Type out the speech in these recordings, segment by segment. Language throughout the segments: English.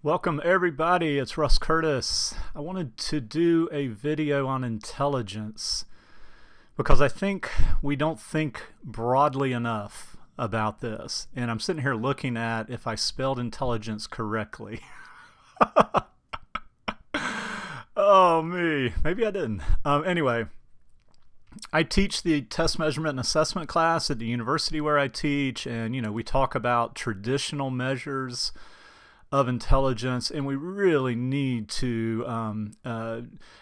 Welcome everybody, it's Russ Curtis. I wanted to do a video on intelligence because I think we don't think broadly enough about this. And I'm sitting here looking at if I spelled intelligence correctly. Oh me, maybe I didn't. Anyway, I teach the test measurement and assessment class at the university where I teach, and we talk about traditional measures of intelligence, and we really need to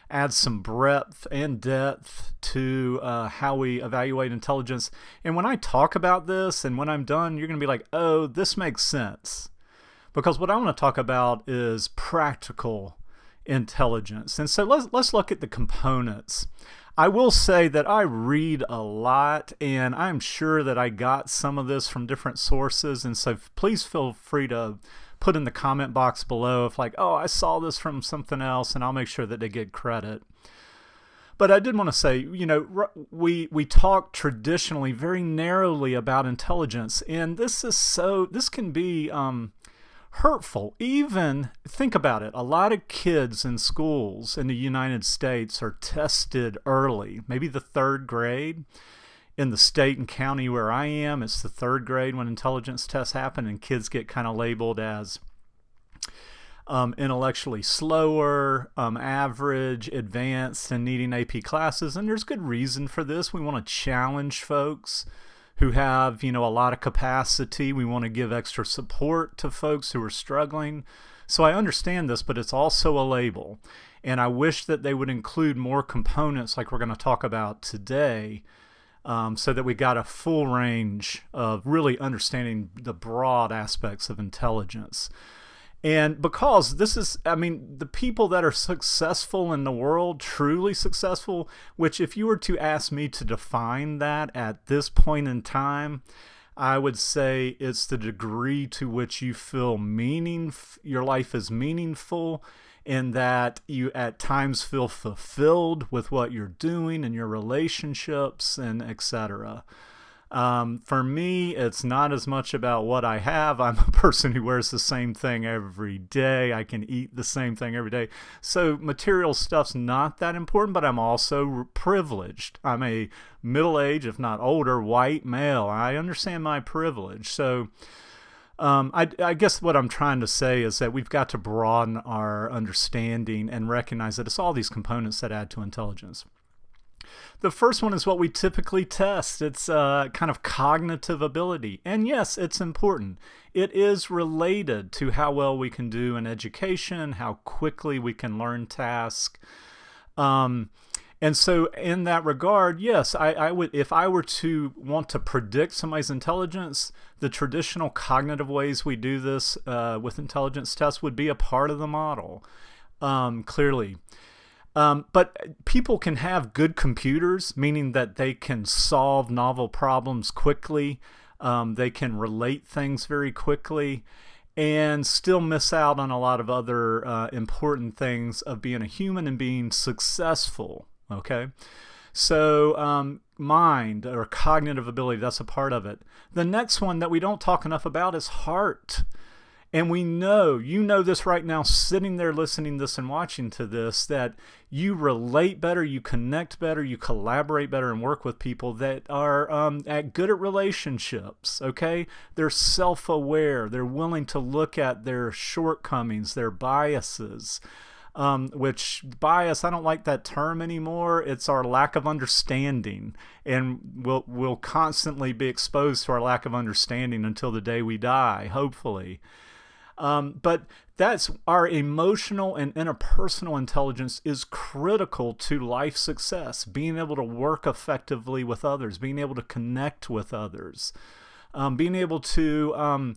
add some breadth and depth to how we evaluate intelligence. And when I talk about this and when I'm done, you're going to be like, oh, this makes sense. Because what I want to talk about is practical intelligence. And so let's look at the components. I will say that I read a lot, and I'm sure that I got some of this from different sources, and so please feel free to put in the comment box below if oh, I saw this from something else, and I'll make sure that they get credit. But I did want to say, we talk traditionally very narrowly about intelligence, and this can be hurtful. Even think about it, a lot of kids in schools in the United States are tested early, maybe the third grade. In the state and county where I am, it's the third grade when intelligence tests happen, and kids get kind of labeled as intellectually slower, average, advanced, and needing AP classes. And there's good reason for this. We want to challenge folks who have, a lot of capacity. We want to give extra support to folks who are struggling. So I understand this, but it's also a label. And I wish that they would include more components like we're going to talk about today, so that we got a full range of really understanding the broad aspects of intelligence. And because this is, the people that are successful in the world, truly successful, which if you were to ask me to define that at this point in time, I would say it's the degree to which you feel your life is meaningful, and that you at times feel fulfilled with what you're doing and your relationships and etc. For me, it's not as much about what I have. I'm a person who wears the same thing every day. I can eat the same thing every day. So material stuff's not that important, but I'm also privileged. I'm a middle-aged, if not older, white male. I understand my privilege. So I guess what I'm trying to say is that we've got to broaden our understanding and recognize that it's all these components that add to intelligence. The first one is what we typically test. It's kind of cognitive ability. And yes, it's important. It is related to how well we can do in education, how quickly we can learn tasks. And so in that regard, yes, I would, if I were to want to predict somebody's intelligence, the traditional cognitive ways we do this with intelligence tests would be a part of the model, clearly. But people can have good computers, meaning that they can solve novel problems quickly, they can relate things very quickly, and still miss out on a lot of other important things of being a human and being successful. Okay, so mind or cognitive ability, that's a part of it. The next one that we don't talk enough about is heart. And we know, you know this right now, sitting there listening to this and watching to this, that you relate better, you connect better, you collaborate better and work with people that are good at relationships, okay? They're self-aware, they're willing to look at their shortcomings, their biases. Which bias, I don't like that term anymore. It's our lack of understanding, and we'll constantly be exposed to our lack of understanding until the day we die, hopefully. But that's our emotional and interpersonal intelligence is critical to life success, being able to work effectively with others, being able to connect with others, being able to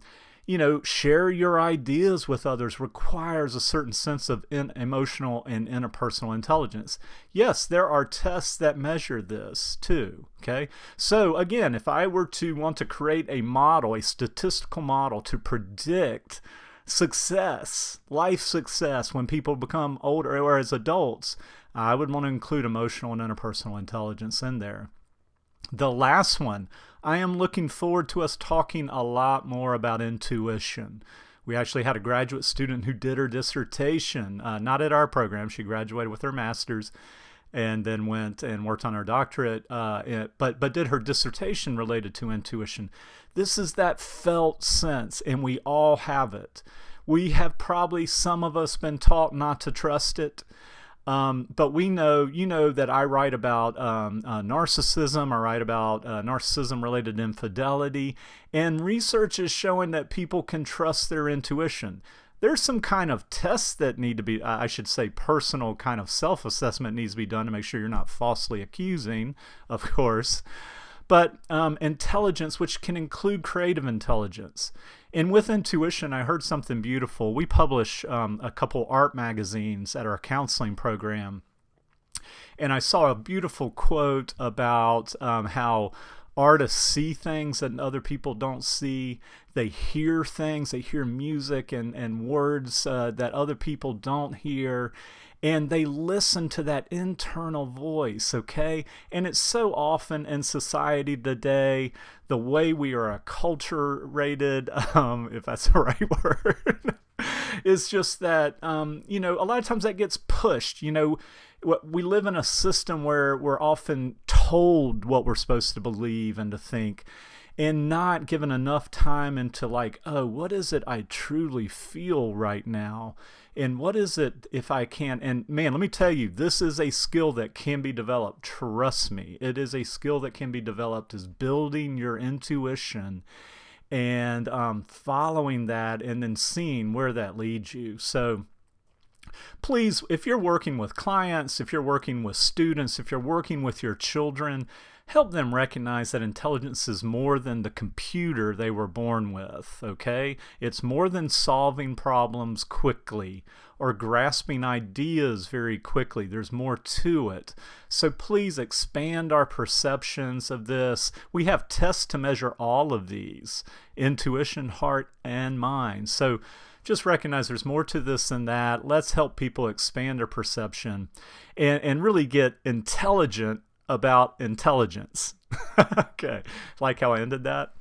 share your ideas with others requires a certain sense of emotional and interpersonal intelligence. Yes, there are tests that measure this too, okay? So again, if I were to want to create a model, a statistical model to predict success, life success when people become older or as adults, I would want to include emotional and interpersonal intelligence in there. The last one, I am looking forward to us talking a lot more about intuition. We actually had a graduate student who did her dissertation, not at our program. She graduated with her master's and then went and worked on her doctorate, but did her dissertation related to intuition. This is that felt sense, and we all have it. We have probably, some of us, been taught not to trust it. But we know, that I write about narcissism. I write about narcissism-related infidelity, and research is showing that people can trust their intuition. There's some kind of tests that need to be, I should say, personal kind of self-assessment needs to be done to make sure you're not falsely accusing, of course. But intelligence, which can include creative intelligence. And with intuition, I heard something beautiful. We publish a couple art magazines at our counseling program. And I saw a beautiful quote about how artists see things that other people don't see. They hear things, they hear music and words that other people don't hear. And they listen to that internal voice, okay? And it's so often in society today, the way we are acculturated, if that's the right word, is just that, a lot of times that gets pushed. We live in a system where we're often told what we're supposed to believe and to think, and not given enough time into what is it I truly feel right now? And what is it if I can? And man, let me tell you, this is a skill that can be developed. Trust me, it is a skill that can be developed, is building your intuition and following that and then seeing where that leads you. So please, if you're working with clients, if you're working with students, if you're working with your children, help them recognize that intelligence is more than the computer they were born with, okay? It's more than solving problems quickly or grasping ideas very quickly. There's more to it. So please expand our perceptions of this. We have tests to measure all of these: intuition, heart, and mind. So just recognize there's more to this than that. Let's help people expand their perception and really get intelligent about intelligence. Okay, like how I ended that?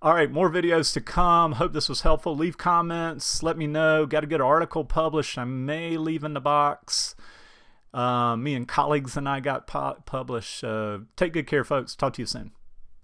All right, more videos to come. Hope this was helpful. Leave comments. Let me know. Got a good article published I may leave in the box. Me and colleagues and I got published. Take good care, folks. Talk to you soon.